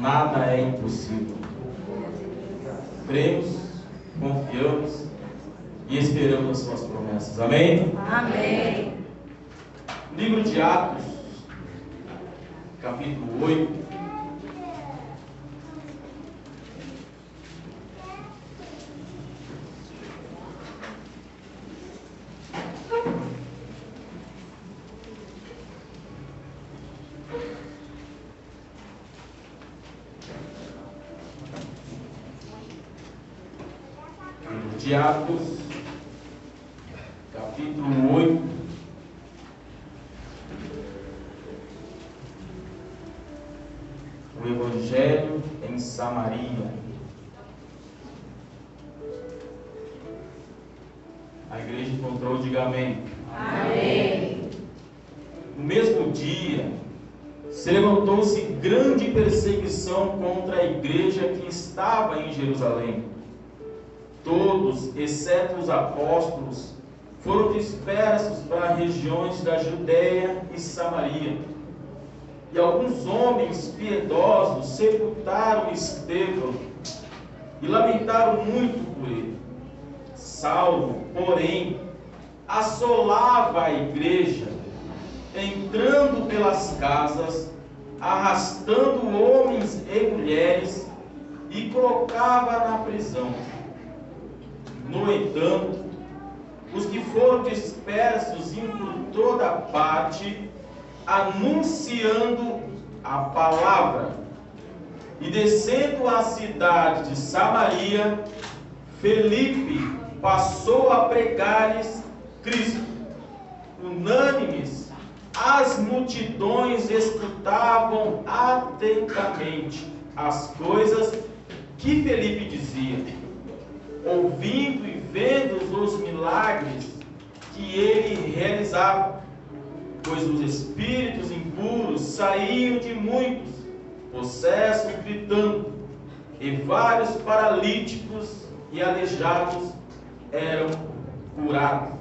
nada é impossível. Cremos, confiamos e esperamos as suas promessas. Amém? Amém. Livro de Atos, capítulo 8. De Atos, capítulo 8, o Evangelho em Samaria. A igreja encontrou, diga amém. Amém. No mesmo dia, se levantou-se grande perseguição contra a igreja que estava em Jerusalém. Todos, exceto os apóstolos, foram dispersos para regiões da Judéia e Samaria. E alguns homens piedosos sepultaram Estevão e lamentaram muito por ele. Saulo, porém, assolava a igreja, entrando pelas casas, arrastando homens e mulheres, e colocava na prisão. No entanto, os que foram dispersos iam por toda parte, anunciando a palavra. E descendo à cidade de Samaria, Felipe passou a pregar-lhes Cristo. Unânimes, as multidões escutavam atentamente as coisas que Felipe dizia, ouvindo e vendo os milagres que ele realizava, pois os espíritos impuros saíam de muitos, possessos, gritando, e vários paralíticos e aleijados eram curados.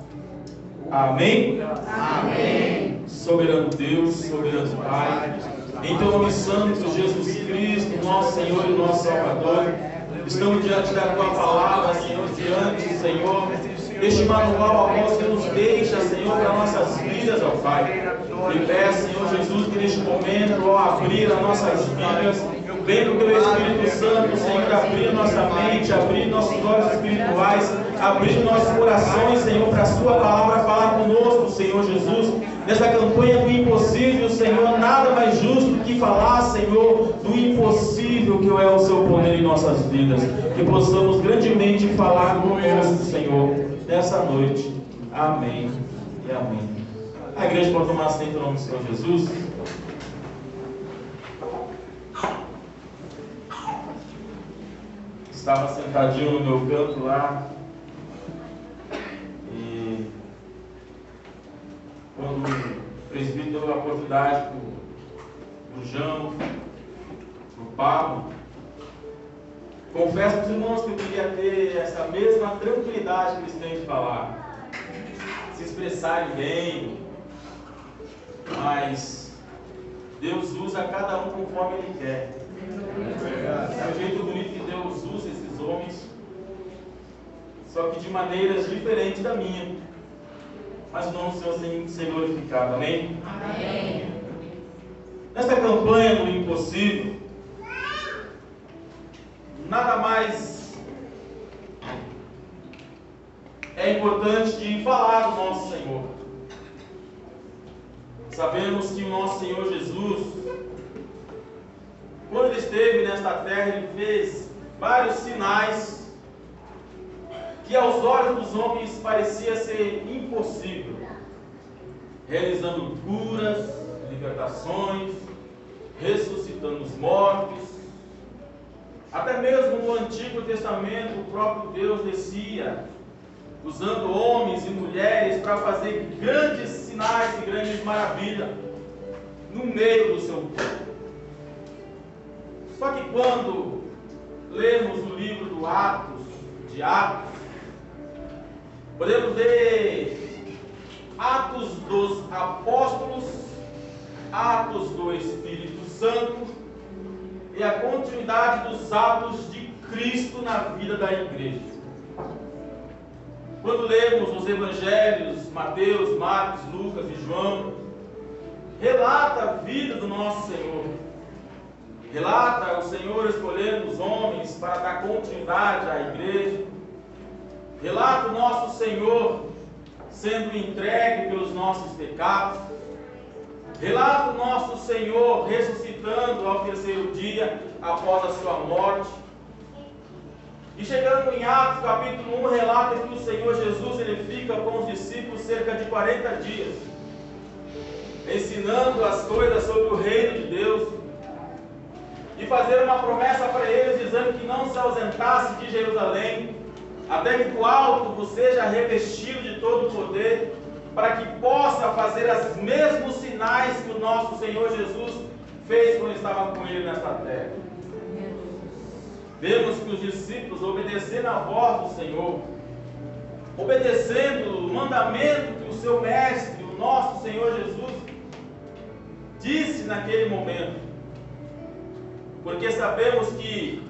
Amém? Amém. Soberano Deus, soberano Pai, em teu nome santo, Jesus Cristo, nosso Senhor e nosso Salvador, estamos diante da tua palavra, Senhor, diante, Senhor, deste manual a qual você nos deixa, Senhor, para nossas vidas, ó Pai. E peço, Senhor Jesus, que neste momento, ao abrir as nossas vidas, venha o teu Espírito Santo, Senhor, abrir nossa mente, abrir nossos olhos espirituais, abrir nossos corações, Senhor, para a sua palavra falar conosco, Senhor Jesus. Nessa campanha do impossível, Senhor, nada mais justo do que falar, Senhor, do impossível que é o seu poder em nossas vidas. Que possamos grandemente falar conosco, Senhor, nessa noite. Amém e amém. A igreja pode tomar assento em nome do Senhor Jesus. Estava sentadinho no meu canto lá. E quando o presbítero deu a oportunidade para o João, para o Pablo, confesso para os irmãos que eu queria ter essa mesma tranquilidade que eles têm de falar, se expressarem bem, mas Deus usa cada um conforme Ele quer. É o jeito bonito que Deus usa esses homens, só que de maneiras diferentes da minha. Mas o nome do Senhor tem que ser glorificado. Amém? Amém. Nesta campanha do impossível, nada mais é importante de falar do nosso Senhor. Sabemos que o nosso Senhor Jesus, quando Ele esteve nesta terra, Ele fez vários sinais que aos olhos dos homens parecia ser impossível, realizando curas, libertações, ressuscitando os mortos. Até mesmo no Antigo Testamento, o próprio Deus descia, usando homens e mulheres para fazer grandes sinais e grandes maravilhas no meio do seu povo. Só que quando lemos o livro de Atos, podemos ver Atos dos Apóstolos, Atos do Espírito Santo e e a continuidade dos atos de Cristo na vida da igreja. Quando lemos os evangelhos, Mateus, Marcos, Lucas e João, relata a vida do nosso Senhor. Relata o Senhor escolhendo os homens para dar continuidade à igreja. Relata o nosso Senhor sendo entregue pelos nossos pecados. Relata o nosso Senhor ressuscitando ao terceiro dia após a sua morte. E chegando em Atos capítulo 1, relata que o Senhor Jesus ele fica com os discípulos cerca de 40 dias, ensinando as coisas sobre o reino de Deus, e fazer uma promessa para eles, dizendo que não se ausentasse de Jerusalém, até que do alto você seja revestido de todo o poder, para que possa fazer os mesmos sinais que o nosso Senhor Jesus fez quando estava com ele nesta terra. Vemos que os discípulos, obedecendo a voz do Senhor, obedecendo o mandamento que o seu mestre, o nosso Senhor Jesus, disse naquele momento, porque sabemos que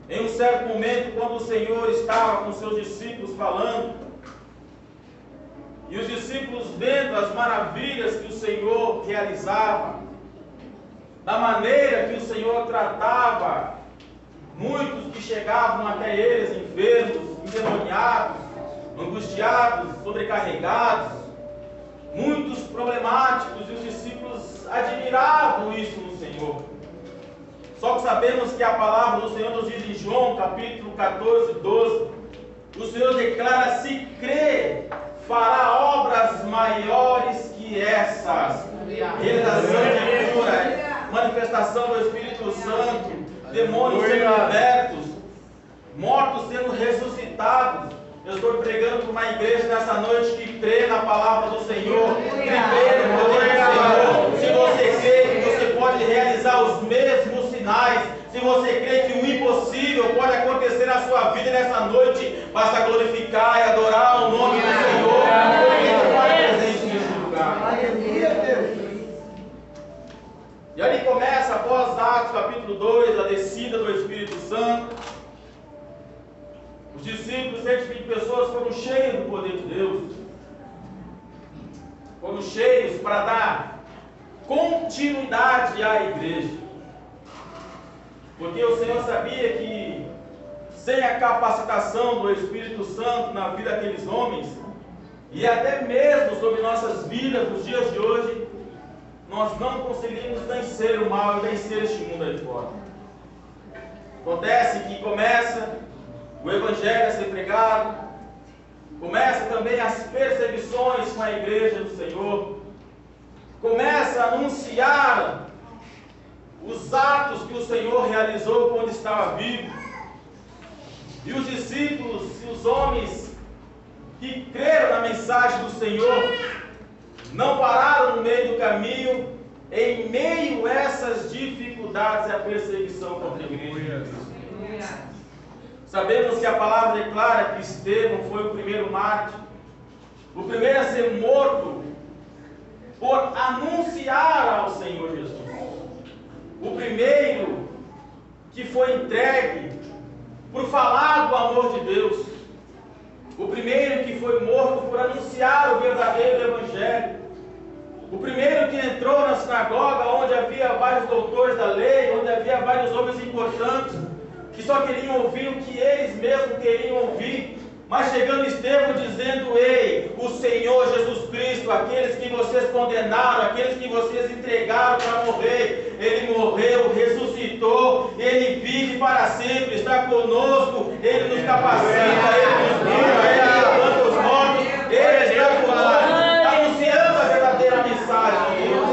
em um certo momento, quando o Senhor estava com seus discípulos falando, e os discípulos vendo as maravilhas que o Senhor realizava, da maneira que o Senhor tratava muitos que chegavam até eles enfermos, endemoniados, angustiados, sobrecarregados, muitos problemáticos, e os discípulos admiravam isso no Senhor. Só que sabemos que a palavra do Senhor nos diz em João capítulo 14, 12, o Senhor declara: se crê, fará obras maiores que essas. Realização de cura, manifestação do Espírito Santo, demônios sendo libertos, mortos sendo ressuscitados. Eu estou pregando para uma igreja nessa noite que crê na palavra do Senhor, que crê no poder do Senhor. Se você crê que você pode realizar os mesmos sinais, se você crê que o impossível pode acontecer na sua vida nessa noite, basta glorificar e adorar o nome do Senhor, porque Ele está presente nesse lugar. E ali começa, após Atos capítulo 2, a descida do Espírito Santo. Os discípulos, 120 pessoas, foram cheios do poder de Deus. Foram cheios para dar continuidade à igreja. Porque o Senhor sabia que sem a capacitação do Espírito Santo na vida daqueles homens, e até mesmo sobre nossas vidas nos dias de hoje, nós não conseguimos vencer o mal e vencer este mundo aí fora. Acontece que começa o Evangelho a ser pregado, começa também as perseguições com a igreja do Senhor, começa a anunciar os atos que o Senhor realizou quando estava vivo, e os discípulos e os homens que creram na mensagem do Senhor não pararam no meio do caminho, em meio a essas dificuldades e a perseguição contra a igreja. Sabemos que a palavra declara que Estevão foi o primeiro mártir, o primeiro a ser morto por anunciar ao Senhor Jesus, o primeiro que foi entregue por falar do amor de Deus, o primeiro que foi morto por anunciar o verdadeiro Evangelho, o primeiro que entrou na sinagoga onde havia vários doutores da lei, onde havia vários homens importantes, que só queriam ouvir o que eles mesmos queriam ouvir, mas chegando Estevão dizendo: ei, o Senhor Jesus Cristo, aqueles que vocês condenaram, aqueles que vocês entregaram para morrer, Ele morreu, ressuscitou, Ele vive para sempre, está conosco, Ele nos capacita, Ele nos guia, Ele levanta os mortos, Ele está conosco, anunciando a verdadeira mensagem de Deus.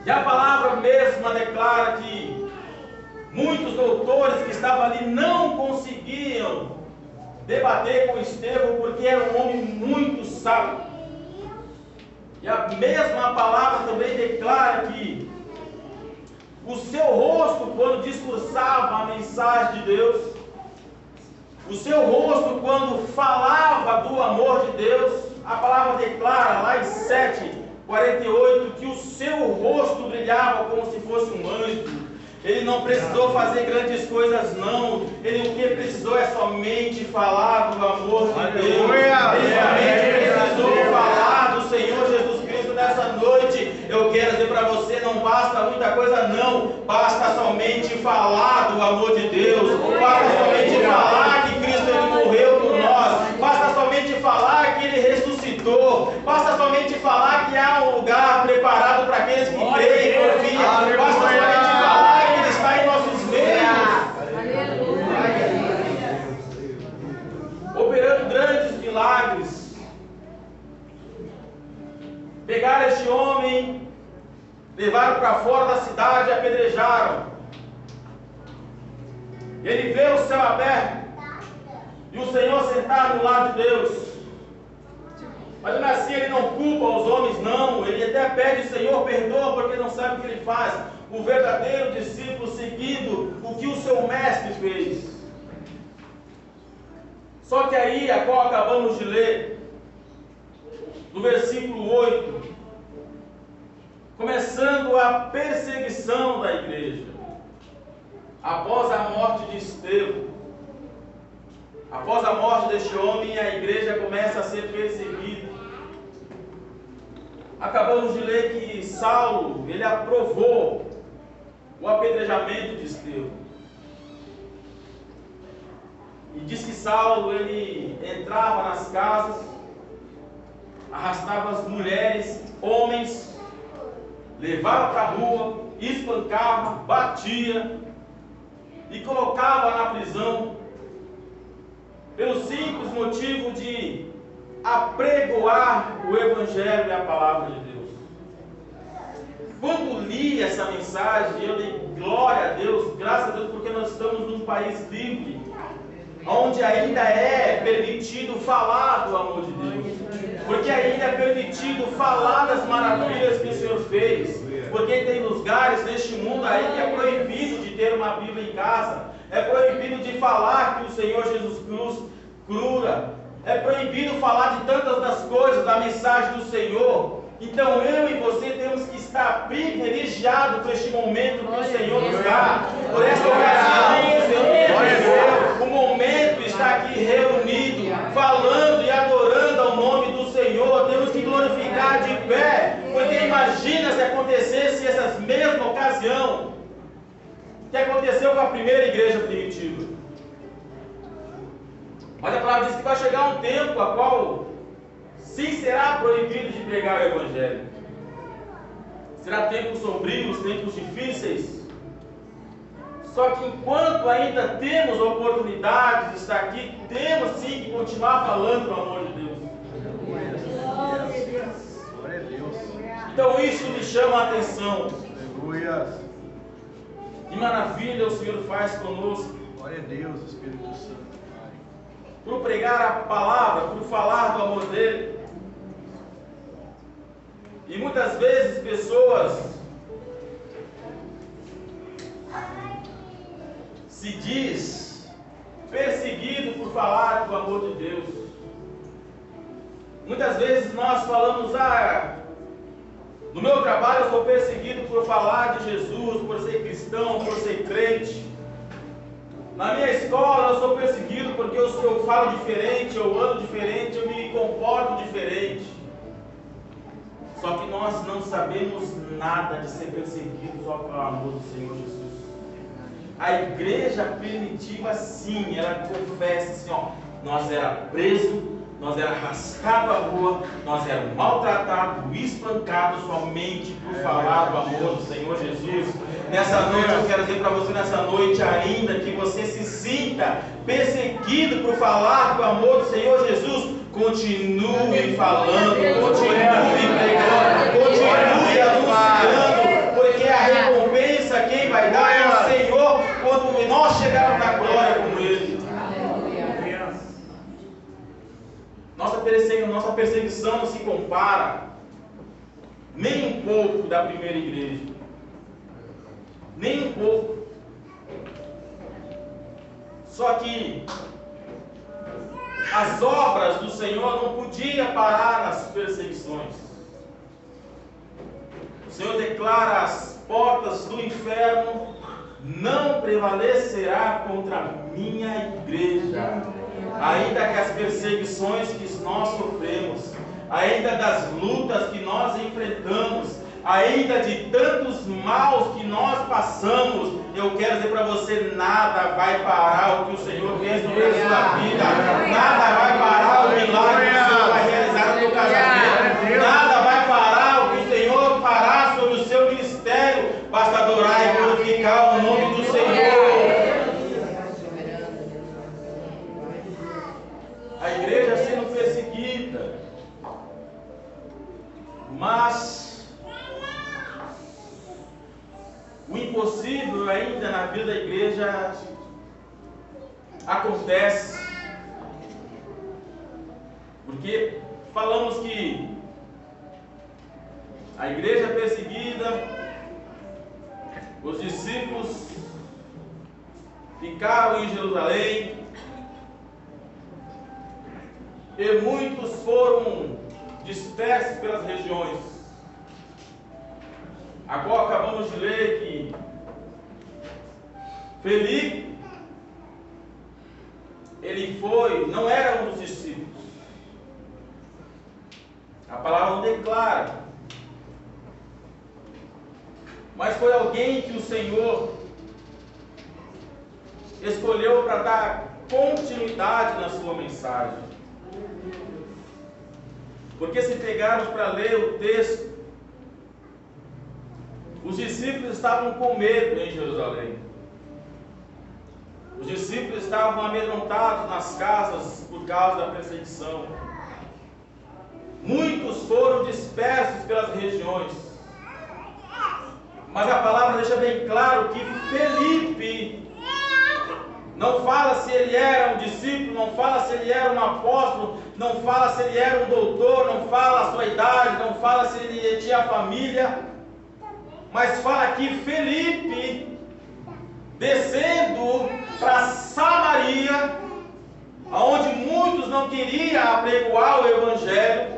E a palavra mesma declara que muitos doutores que estavam ali não conseguiam debater com Estevão, porque era um homem muito sábio. E a mesma palavra também declara que o seu rosto, quando discursava a mensagem de Deus, o seu rosto, quando falava do amor de Deus, a palavra declara lá em 7, 48, que o seu rosto brilhava como se fosse um anjo. Ele não precisou fazer grandes coisas, não. Ele o que precisou é somente falar do amor de Deus. Ele somente precisou falar do Senhor Jesus Cristo nessa noite. Eu quero dizer para você, não basta muita coisa, não. Basta somente falar do amor de Deus. Basta somente falar que Cristo ele morreu por nós. Basta somente falar que ele ressuscitou. Basta somente falar que há um lugar preparado para aqueles que creem e confiam. Basta somente falar que ele está em nossos meios, operando grandes milagres. Pegaram este homem, levaram para fora da cidade e apedrejaram. Ele vê o céu aberto e o Senhor sentado no lado de Deus. Mas ainda assim ele não culpa os homens, não. Ele até pede: Senhor, perdoa, porque não sabe o que ele faz. O verdadeiro discípulo seguindo o que o seu mestre fez. Só que aí, a qual acabamos de ler, no versículo 8, começando a perseguição da igreja, após a morte de Estevão, após a morte deste homem, a igreja começa a ser perseguida. Acabamos de ler que Saulo, ele aprovou o apedrejamento de Estevão. E diz que Saulo, ele entrava nas casas, arrastava as mulheres, homens, levava para a rua, espancava, batia e colocava na prisão, pelo simples motivo de apregoar o Evangelho e a palavra de Deus. Quando li essa mensagem, eu dei glória a Deus, graças a Deus, porque nós estamos num país livre, onde ainda é permitido falar do amor de Deus, porque ainda é permitido falar das maravilhas que o Senhor fez, porque tem lugares neste mundo aí que é proibido de ter uma Bíblia em casa, é proibido de falar que o Senhor Jesus Cristo cura, é proibido falar de tantas das coisas, da mensagem do Senhor. Então eu e você temos que estar privilegiados por este momento que o Senhor nos dá, por esta ocasião que o Senhor nos deu, o momento de estar aqui reunido, falando e adorando ao nome do Senhor. Temos que glorificar de pé, porque imagina se acontecesse essa mesma ocasião que aconteceu com a primeira igreja primitiva. Mas a palavra diz que vai chegar um tempo a qual sim será proibido de pregar o Evangelho. Será tempos sombrios, tempos difíceis. Só que enquanto ainda temos oportunidade de estar aqui, temos sim que continuar falando do amor de Deus. Glória a Deus. Então isso me chama a atenção. Aleluia. Que maravilha o Senhor faz conosco. Glória a Deus, Espírito Santo. Por pregar a palavra, por falar do amor dele. E muitas vezes pessoas se diz perseguido por falar do amor de Deus. Muitas vezes nós falamos: no meu trabalho eu sou perseguido por falar de Jesus, por ser cristão, por ser crente. Na minha escola eu sou perseguido porque eu falo diferente, eu ando diferente, eu me comporto diferente. Só que nós não sabemos nada de ser perseguidos só pelo amor do Senhor Jesus. A igreja primitiva, sim, ela confessa assim: nós era preso, nós era arrastado à rua, nós era maltratado, espancado somente por falar do amor do Senhor Jesus. Nessa noite eu quero dizer para você, nessa noite ainda, que você se sinta perseguido por falar do amor do Senhor Jesus. Continue falando, continue pregando, continue anunciando, porque a recompensa quem vai dar é o Senhor quando nós chegarmos na glória com Ele. Nossa perseguição não se compara nem um pouco da primeira igreja, nem um pouco. Só que as obras do Senhor não podiam parar nas perseguições. Senhor declara: as portas do inferno não prevalecerá contra a minha igreja. Ainda que as perseguições que nós sofremos, ainda das lutas que nós enfrentamos, ainda de tantos maus que nós passamos, eu quero dizer para você: nada vai parar o que o Senhor fez sobre a sua vida, nada vai parar o milagre que o Senhor vai realizar no seu casamento, nada vai parar o que o Senhor fará sobre o seu ministério. Basta adorar e glorificar o nome do Senhor. A igreja sendo perseguida, mas o impossível ainda na vida da igreja acontece, porque falamos que a igreja é perseguida, os discípulos ficaram em Jerusalém e muitos foram dispersos pelas regiões. Agora acabamos de ler que Felipe, ele não era um dos discípulos. A palavra não declara, mas foi alguém que o Senhor escolheu para dar continuidade na sua mensagem. Porque se pegarmos para ler o texto, os discípulos estavam com medo em Jerusalém. Os discípulos estavam amedrontados nas casas por causa da perseguição. Muitos foram dispersos pelas regiões. Mas a palavra deixa bem claro que Felipe, não fala se ele era um discípulo, não fala se ele era um apóstolo, não fala se ele era um doutor, não fala a sua idade, não fala se ele tinha família, mas fala que Felipe, descendo para Samaria, onde muitos não queriam apregoar o Evangelho,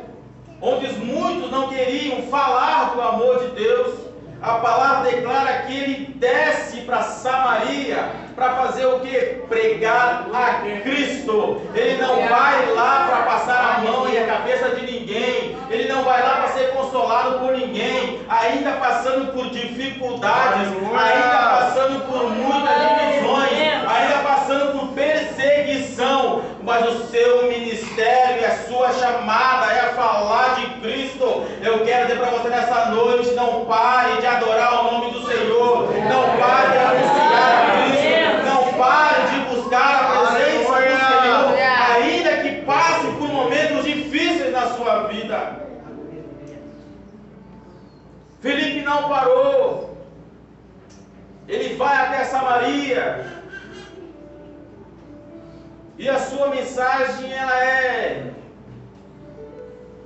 onde muitos não queriam falar do amor de Deus, a palavra declara que ele desce para Samaria para fazer o que? Pregar a Cristo. Ele não vai lá para passar a mão e a cabeça de ninguém. Ele não vai lá para ser consolado por ninguém. Ainda passando por dificuldades, ainda passando por muitas divisões, ainda passando por perseguição. Mas o seu ministério e a sua chamada é a falar de Cristo. Eu quero dizer para você nessa noite: não pare de adorar o nome do Senhor. Não pare de anunciar a Cristo. Não pare de buscar a presença do Senhor, ainda que passe por momentos difíceis na sua vida. Felipe não parou. Ele vai até Samaria. E a sua mensagem, ela é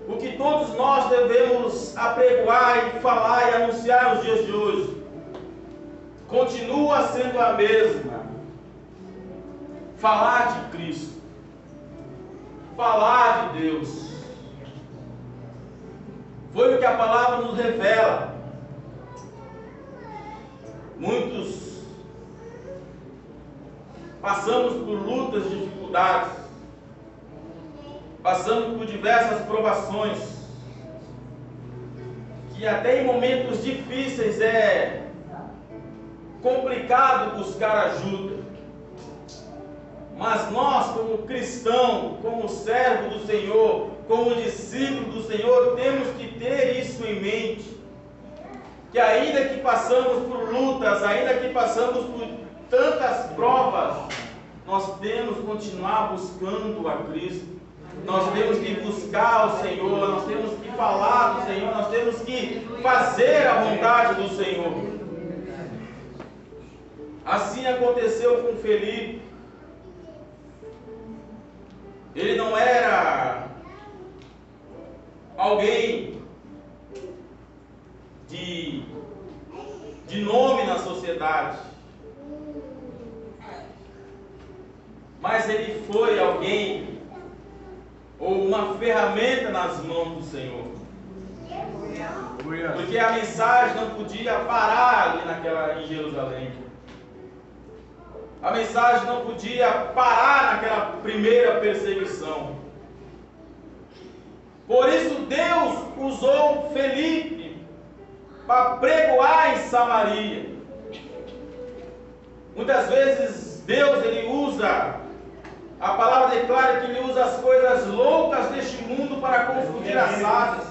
o que todos nós devemos apregoar e falar e anunciar nos dias de hoje. Continua sendo a mesma. Falar de Cristo. Falar de Deus. Foi o que a palavra nos revela. Muitos passamos por lutas e dificuldades, passamos por diversas provações, que até em momentos difíceis é complicado buscar ajuda. Mas nós, como cristão, como servo do Senhor, como discípulo do Senhor, temos que ter isso em mente, que ainda que passamos por lutas, ainda que passamos por tantas provas, nós temos que continuar buscando a Cristo. Nós temos que buscar o Senhor, nós temos que falar do Senhor, nós temos que fazer a vontade do Senhor. Assim aconteceu com Felipe. Ele não era alguém de nome na sociedade, mas ele foi alguém ou uma ferramenta nas mãos do Senhor. Aleluia. Porque a mensagem não podia parar ali em Jerusalém. A mensagem não podia parar naquela primeira perseguição. Por isso Deus usou Felipe para pregoar em Samaria. Muitas vezes Deus ele usa, a palavra declara que ele usa as coisas loucas deste mundo para confundir as sábias.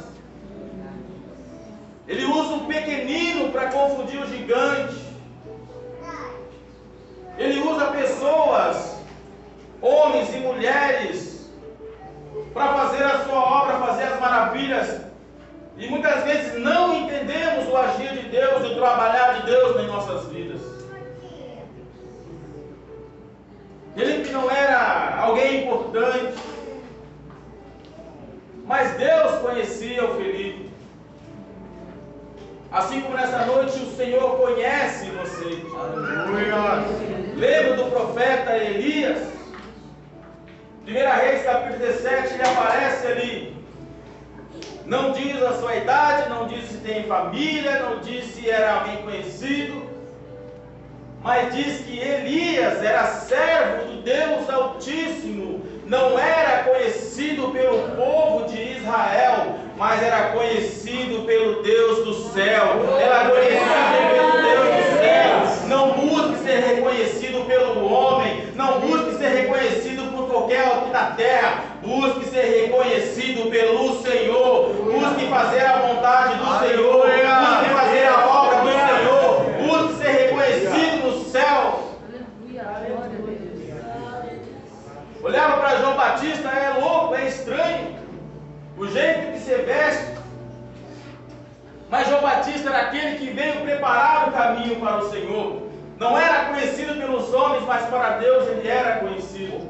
Ele usa o pequenino para confundir o gigante. Ele usa pessoas, homens e mulheres, para fazer a sua obra, fazer as maravilhas. E muitas vezes não entendemos o agir de Deus, o trabalhar de Deus em nossas vidas. Felipe não era alguém importante, mas Deus conhecia o Felipe. Assim como nessa noite o Senhor conhece você. Aleluia. Lembra do profeta Elias? 1 Reis capítulo 17, ele aparece ali. Não diz a sua idade, não diz se tem família, não diz se era alguém conhecido, mas diz que Elias era servo do Deus Altíssimo, não era conhecido pelo povo de Israel, mas era conhecido pelo Deus do céu, era conhecido pelo Deus do céu. Não busque ser reconhecido pelo homem, não busque ser reconhecido por qualquer aqui na terra, busque ser reconhecido pelo Senhor, busque fazer a vontade do Senhor, busque fazer a obra do Senhor, busque ser reconhecido no céu. Olhava para João Batista, é louco, é estranho o jeito que se veste, mas João Batista era aquele que veio preparar o caminho para o Senhor. Não era conhecido pelos homens, mas para Deus ele era conhecido.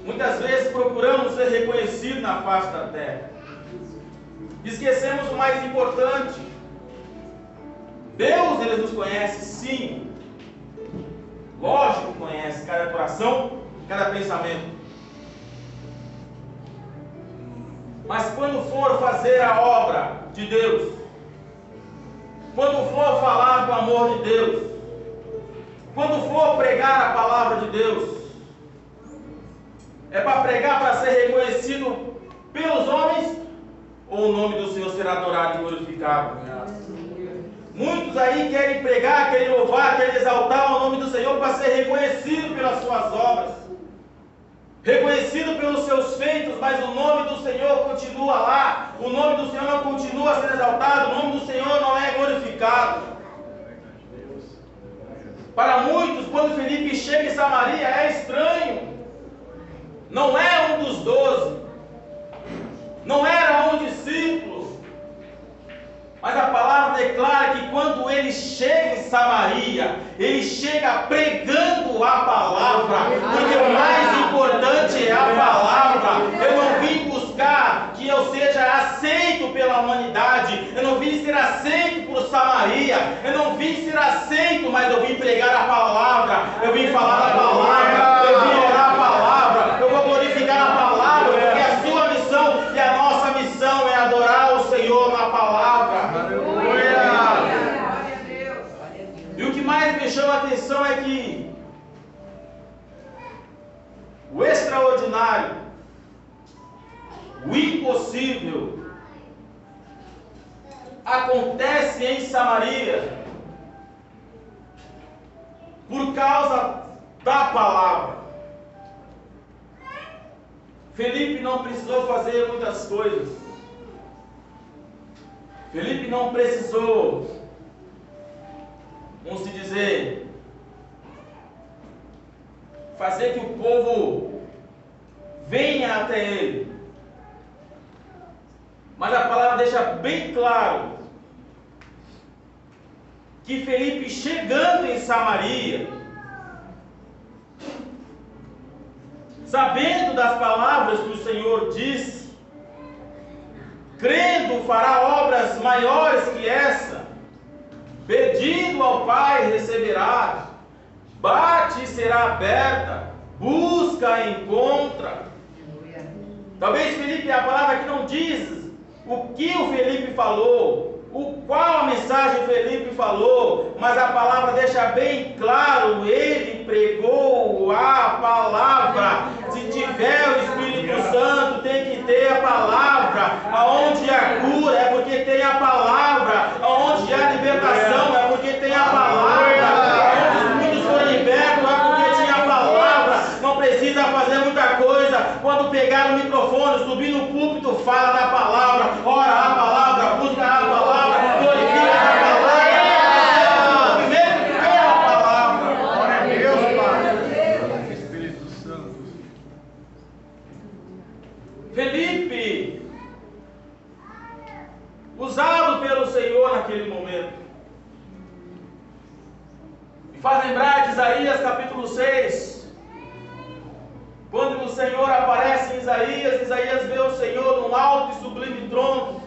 Muitas vezes procuramos ser reconhecidos na face da terra, esquecemos o mais importante. Deus ele nos conhece, sim. Lógico que conhece cada coração, cada pensamento. Mas quando for fazer a obra de Deus, quando for falar do amor de Deus, quando for pregar a palavra de Deus, é para pregar para ser reconhecido pelos homens, ou o nome do Senhor será adorado e glorificado? Muitos aí querem pregar, querem louvar, querem exaltar o nome do Senhor para ser reconhecido pelas suas obras, reconhecido pelos seus feitos, mas o nome do Senhor continua lá, o nome do Senhor não continua sendo exaltado, o nome do Senhor não é glorificado. Para muitos, quando Felipe chega em Samaria, é estranho. Não é um dos 12, não era um discípulo. Mas a palavra declara que quando ele chega em Samaria, ele chega pregando a palavra, porque o mais importante é a palavra. Eu não vim buscar que eu seja aceito pela humanidade, eu não vim ser aceito por Samaria, eu não vim ser aceito, mas eu vim pregar a palavra, eu vim falar a palavra, eu vim orar a palavra, eu vou glorificar a palavra, porque a sua missão e a nossa missão é adorar o Senhor na palavra. E o que mais me chama a atenção é que o extraordinário, o impossível, acontece em Samaria por causa da palavra. Felipe não precisou fazer muitas coisas. Felipe não precisou, vamos se dizer, fazer que o povo venha até ele. Mas a palavra deixa bem claro que Felipe, chegando em Samaria, sabendo das palavras que o Senhor disse, crendo fará obras maiores que essa, pedindo ao Pai receberá, bate e será aberta, busca e encontra. Talvez Felipe, a palavra aqui não diz o que o Felipe falou, qual a mensagem Felipe falou, mas a palavra deixa bem claro, ele pregou a palavra. Se tiver o Espírito Santo, tem que ter a palavra. Aonde há cura é porque tem a palavra, aonde há libertação é porque tem a palavra, aonde os muitos foram libertos é porque tinha a palavra. Não precisa fazer muita coisa. Quando pegar o microfone, subir no púlpito, fala da palavra, ora a palavra, busca a palavra, glorifica a palavra. Primeiro é a palavra. Glória a Deus, Pai. Espírito Santo. Felipe, usado pelo Senhor naquele momento, me faz lembrar de Isaías capítulo 6. Quando o Senhor aparece em Isaías, Isaías vê o Senhor num alto e sublime trono,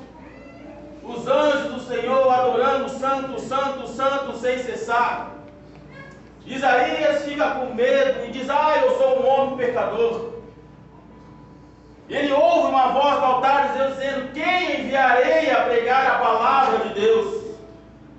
os anjos do Senhor adorando santo, santo, santo, sem cessar. Isaías fica com medo e diz: eu sou um homem pecador. Ele ouve uma voz do altar dizendo: quem enviarei a pregar a palavra de Deus?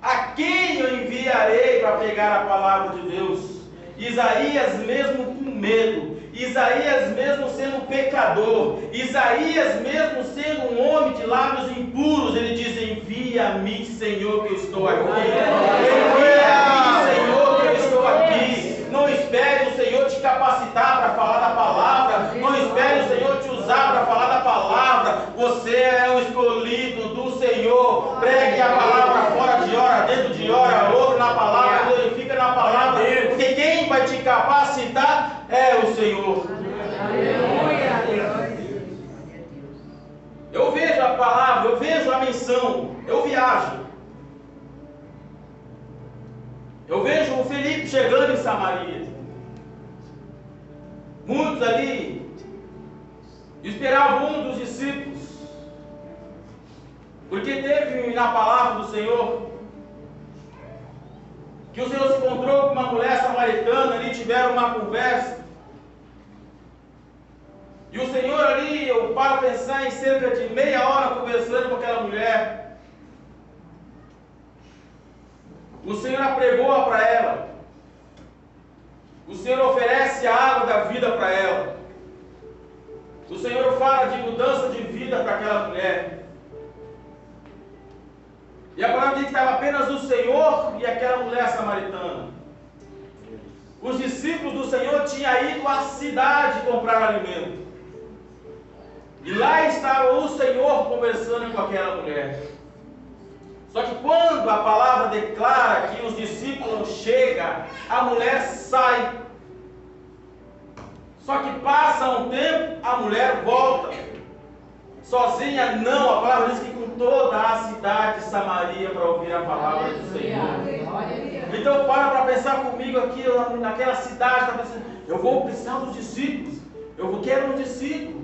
A quem eu enviarei para pregar a palavra de Deus? Isaías mesmo com medo, Isaías mesmo sendo pecador, Isaías mesmo sendo um homem de lábios impuros, ele diz: envia-me, Senhor, que eu estou aqui. Envia-me, Senhor, que eu estou aqui. Não espere o Senhor te capacitar para falar da palavra, não espere o Senhor te usar para falar da palavra. Você é o escolhido do Senhor. Pregue a palavra fora de hora, dentro de hora, outro na palavra, glorifica na palavra, porque quem vai te capacitar é o Senhor. Eu vejo a palavra, eu vejo a menção, eu viajo. Eu vejo o Felipe chegando em Samaria. Muitos ali esperavam um dos discípulos, porque teve na palavra do Senhor que o Senhor se encontrou com uma mulher samaritana, ali tiveram uma conversa. E o Senhor ali, eu paro a pensar em cerca de meia hora conversando com aquela mulher. O Senhor apregou para ela. O Senhor oferece a água da vida para ela. O Senhor fala de mudança de vida para aquela mulher. E a palavra diz que estava apenas o Senhor e aquela mulher samaritana. Os discípulos do Senhor tinham ido à cidade comprar alimento. E lá estava o Senhor conversando com aquela mulher. Só que quando a palavra declara que os discípulos não chegam, a mulher sai. Só que passa um tempo, a mulher volta. Sozinha não, a palavra diz que com toda a cidade de Samaria para ouvir a palavra do Senhor. Então para pensar comigo aqui, naquela cidade, está pensando: eu vou precisar dos discípulos, quero um discípulo.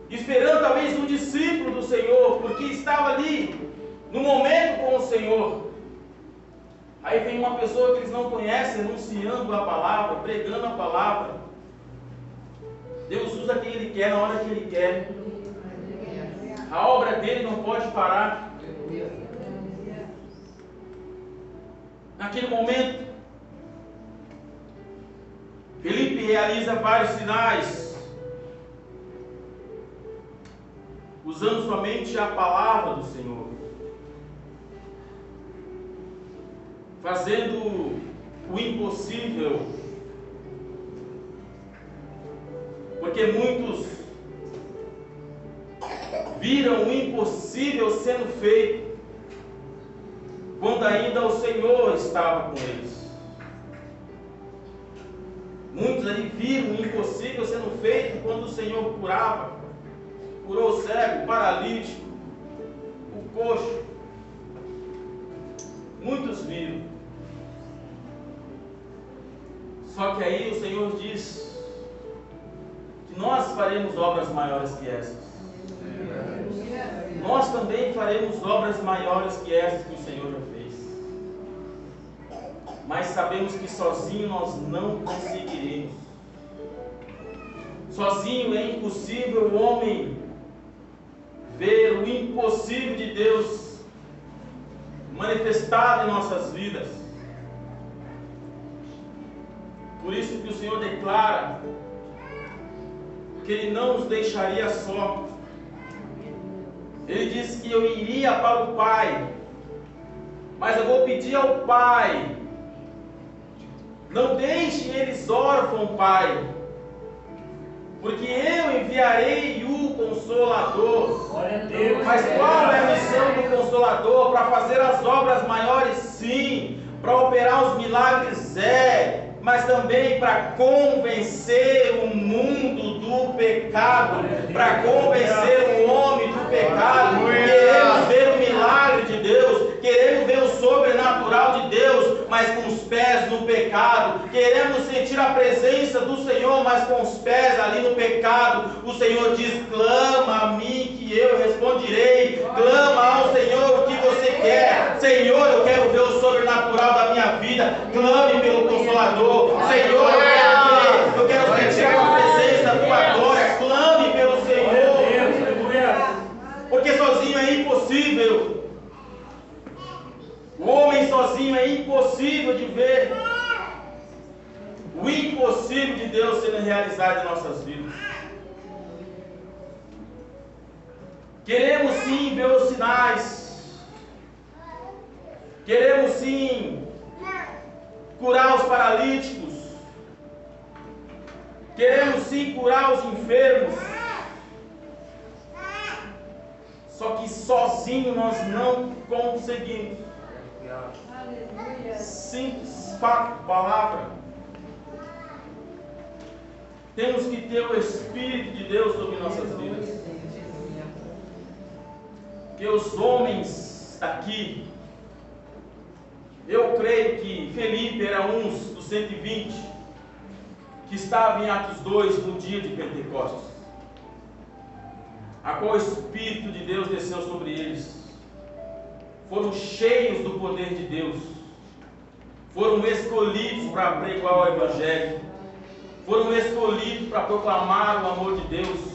Esperando talvez um discípulo do Senhor, porque estava ali, no momento com o Senhor. Aí vem uma pessoa que eles não conhecem, anunciando a palavra, pregando a palavra. Deus usa quem Ele quer, na hora que Ele quer. A obra dele não pode parar. Naquele momento, Felipe realiza vários sinais, usando somente a palavra do Senhor, fazendo o impossível, porque muitos viram o impossível sendo feito quando ainda o Senhor estava com eles. Muitos ali viram o impossível sendo feito quando o Senhor curava. Curou o cego, o paralítico, o coxo. Muitos viram. Só que aí o Senhor diz que nós faremos obras maiores que essas. Nós também faremos obras maiores que essas que o Senhor já fez. Mas sabemos que sozinho nós não conseguiremos. Sozinho é impossível o homem ver o impossível de Deus manifestado em nossas vidas. Por isso que o Senhor declara que Ele não nos deixaria só. Ele disse que eu iria para o Pai, mas eu vou pedir ao Pai, não deixe eles órfãos, Pai, porque eu enviarei o Consolador. Mas qual é a missão do Consolador? Para fazer as obras maiores, sim. Para operar os milagres, mas também para convencer o mundo do pecado, para convencer o homem do pecado. Queremos ver o milagre de Deus, queremos ver o sobrenatural de Deus, mas com os pés no pecado. Queremos sentir a presença do Senhor, mas com os pés ali no pecado. O Senhor diz: clama a mim que eu responderei. Clama ao Senhor o que você quer. Senhor, eu quero ver o sobrenatural da minha vida. Clame pelo Consolador. Senhor, eu quero sentir a presença da tua glória. Clame pelo Senhor, porque sozinho é impossível. O homem sozinho é impossível de ver o impossível de Deus sendo realizado em nossas vidas. Queremos sim ver os sinais, queremos sim curar os paralíticos, queremos sim curar os enfermos, só que sozinho nós não conseguimos. Simples fato, palavra. Temos que ter o Espírito de Deus sobre nossas vidas. Que os homens aqui, eu creio que Felipe era um dos 120 que estava em Atos 2 no dia de Pentecostes, a qual o Espírito de Deus desceu sobre eles. Foram cheios do poder de Deus, foram escolhidos para pregar o Evangelho, foram escolhidos para proclamar o amor de Deus.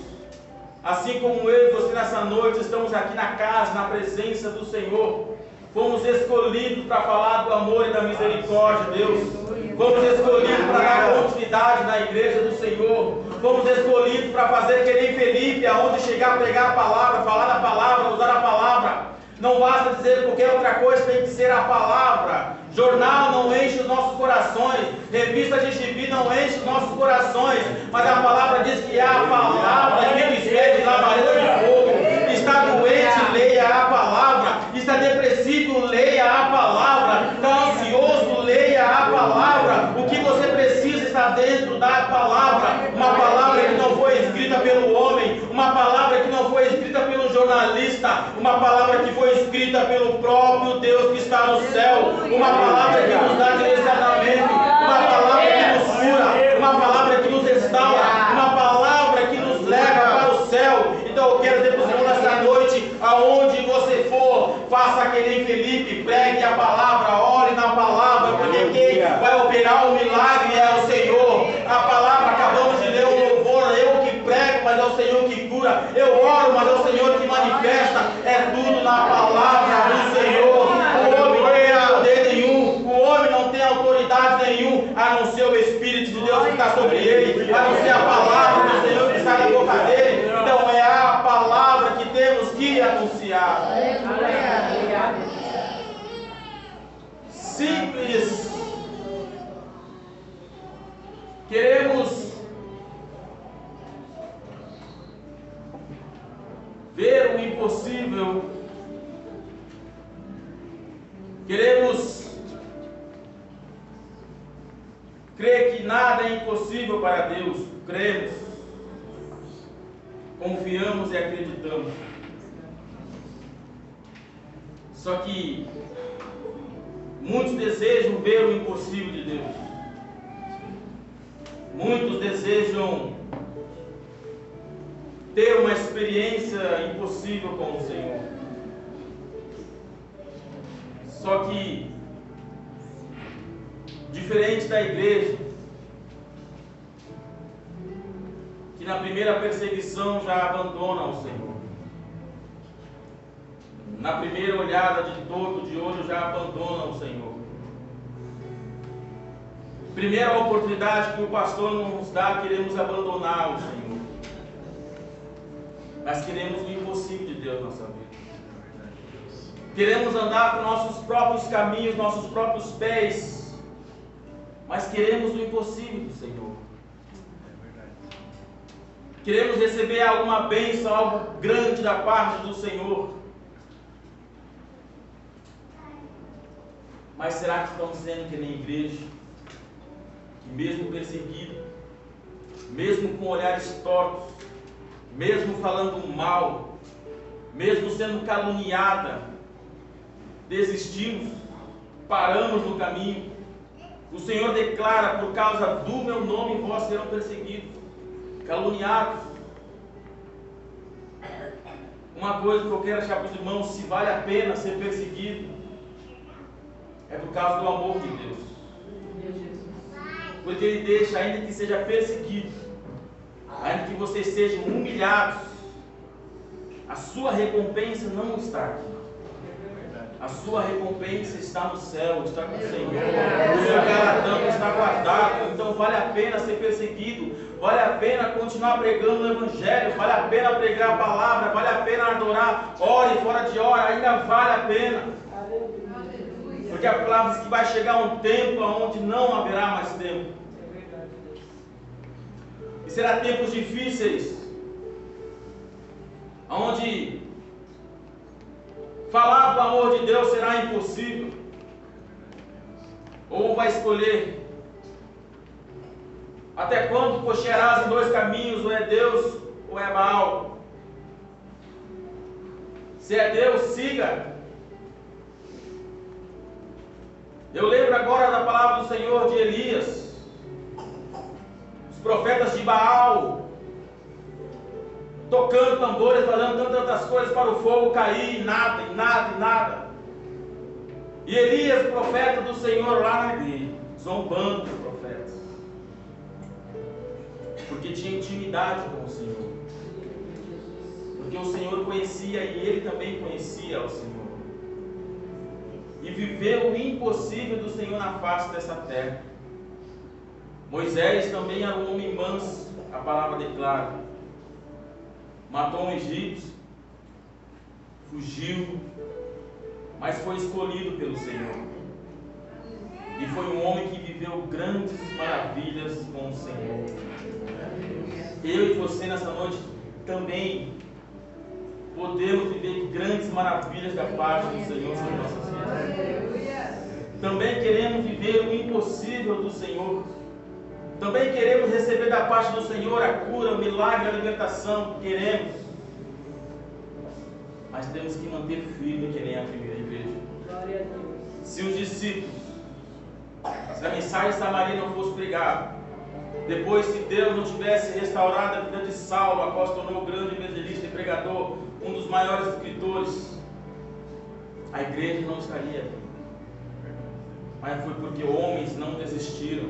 Assim como eu e você nessa noite estamos aqui na casa, na presença do Senhor, fomos escolhidos para falar do amor e da misericórdia de Deus. Fomos escolhidos para dar continuidade na igreja do Senhor. Fomos escolhidos para fazer que nem Felipe, aonde chegar a pregar a palavra, falar da palavra, usar a palavra. Não basta dizer qualquer outra coisa, tem que ser a palavra. Jornal não enche os nossos corações, revista de gibi não enche os nossos corações, mas a palavra diz que é a palavra que despede labareda de fogo. Está doente, leia a palavra. Está depressivo, leia a palavra. Está ansioso, leia a palavra. O que você precisa está dentro da palavra. Uma palavra que não foi escrita pelo homem, uma palavra que não foi escrita pelo jornalista, uma palavra que foi escrita pelo próprio Deus que está no céu, uma palavra que nos dá direcionamento, uma palavra que nos cura, uma palavra que nos restaura, uma palavra que nos leva para o céu. Então eu quero dizer para o Senhor nessa noite, aonde você for, faça que nem Felipe, pregue a palavra, ore na palavra, porque quem vai operar o milagre é o Senhor. A palavra, acabamos de ler um louvor, eu que prego, mas é o Senhor que cura. Eu oro, mas é o Senhor que manifesta. É tudo na palavra do Senhor. O homem não tem poder nenhum, o homem não tem autoridade nenhum, a não ser o Espírito de Deus que está sobre ele, a não ser a palavra do Senhor que sai da boca dele. Então é a palavra que temos que anunciar. Simples. Queremos ver o impossível. Queremos crer que nada é impossível para Deus. Cremos, confiamos e acreditamos. Só que muitos desejam ver o impossível de Deus. Muitos desejam ter uma experiência impossível com o Senhor. Só que, diferente da igreja, que na primeira perseguição já abandonam o Senhor. Na primeira olhada de toco de olho já abandonam o Senhor. Primeira oportunidade que o pastor nos dá, queremos abandonar o Senhor. Mas queremos o impossível de Deus na nossa vida. Queremos andar com nossos próprios caminhos, nossos próprios pés. Mas queremos o impossível do Senhor. Queremos receber alguma bênção, algo grande da parte do Senhor. Mas será que estamos sendo que nem igreja? Que mesmo perseguido, mesmo com olhares tortos, mesmo falando mal, mesmo sendo caluniada, desistimos, paramos no caminho. O Senhor declara: por causa do meu nome vós serão perseguidos, caluniados. Uma coisa que eu quero achar para os irmãos: se vale a pena ser perseguido, é por causa do amor de Deus. Porque Ele deixa, ainda que seja perseguido, ainda que vocês sejam humilhados, a sua recompensa não está aqui. A sua recompensa está no céu, está com o Senhor. O seu galardão está guardado. Então vale a pena ser perseguido, vale a pena continuar pregando o Evangelho, vale a pena pregar a palavra, vale a pena adorar, hora e fora de hora, ainda vale a pena. Porque a palavra diz que vai chegar um tempo onde não haverá mais tempo. E será tempos difíceis, onde falar do amor de Deus será impossível. Ou vai escolher: até quando cochearás em dois caminhos, ou é Deus ou é Baal? Se é Deus, siga. Eu lembro agora da palavra do Senhor de Elias, os profetas de Baal, tocando tambores, fazendo tantas coisas para o fogo cair, e nada, e nada, e nada. E Elias, profeta do Senhor, lá na igreja, zombando dos profetas, porque tinha intimidade com o Senhor, porque o Senhor conhecia e ele também conhecia o Senhor, e viveu o impossível do Senhor na face dessa terra. Moisés também era um homem manso, a palavra declara. Matou um egípcio, fugiu, mas foi escolhido pelo Senhor. E foi um homem que viveu grandes maravilhas com o Senhor. Eu e você nessa noite também podemos viver grandes maravilhas da parte do Senhor sobre nossas vidas. Também queremos viver o impossível do Senhor. Também queremos receber da parte do Senhor a cura, o milagre, a libertação. Queremos. Mas temos que manter firme que nem a primeira igreja. Se os discípulos, se a mensagem de Samaria não fosse pregada, depois se Deus não tivesse restaurado a vida de Saulo, após tornou grande evangelista e pregador, um dos maiores escritores, a igreja não estaria aqui. Mas foi porque homens não desistiram.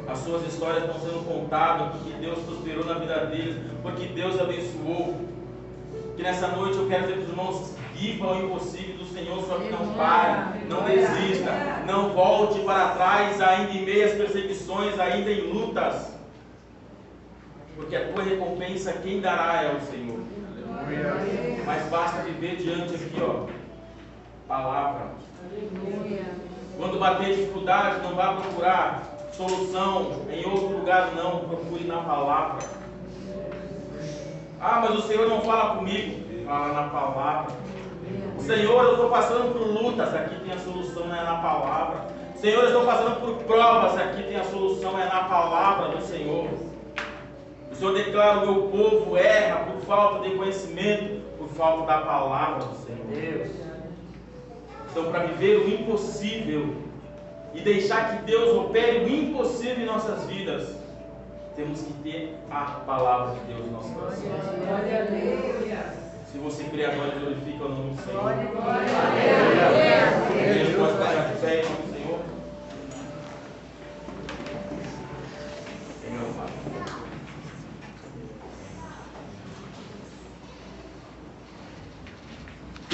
As suas histórias estão sendo contadas, porque Deus prosperou na vida deles, porque Deus abençoou. Que nessa noite eu quero dizer para os irmãos: viva o impossível do Senhor, só que não pare, não desista, não volte para trás, ainda em meio às perseguições, ainda em lutas, porque a tua recompensa quem dará é o Senhor. Mas basta viver diante aqui, ó, palavra. Quando bater dificuldade, não vá procurar solução em outro lugar, não, procure na palavra. Ah, mas o Senhor não fala comigo. Fala na palavra. Senhor, eu estou passando por lutas, aqui tem a solução, é na palavra. Senhor, eu estou passando por provas, aqui tem a solução, é na palavra do Senhor. O Senhor declara: o meu povo erra por falta de conhecimento, por falta da palavra do Senhor. Então, para viver o impossível e deixar que Deus opere o impossível em nossas vidas, temos que ter a palavra de Deus no nosso coração. Se você crê agora, glorifica o nome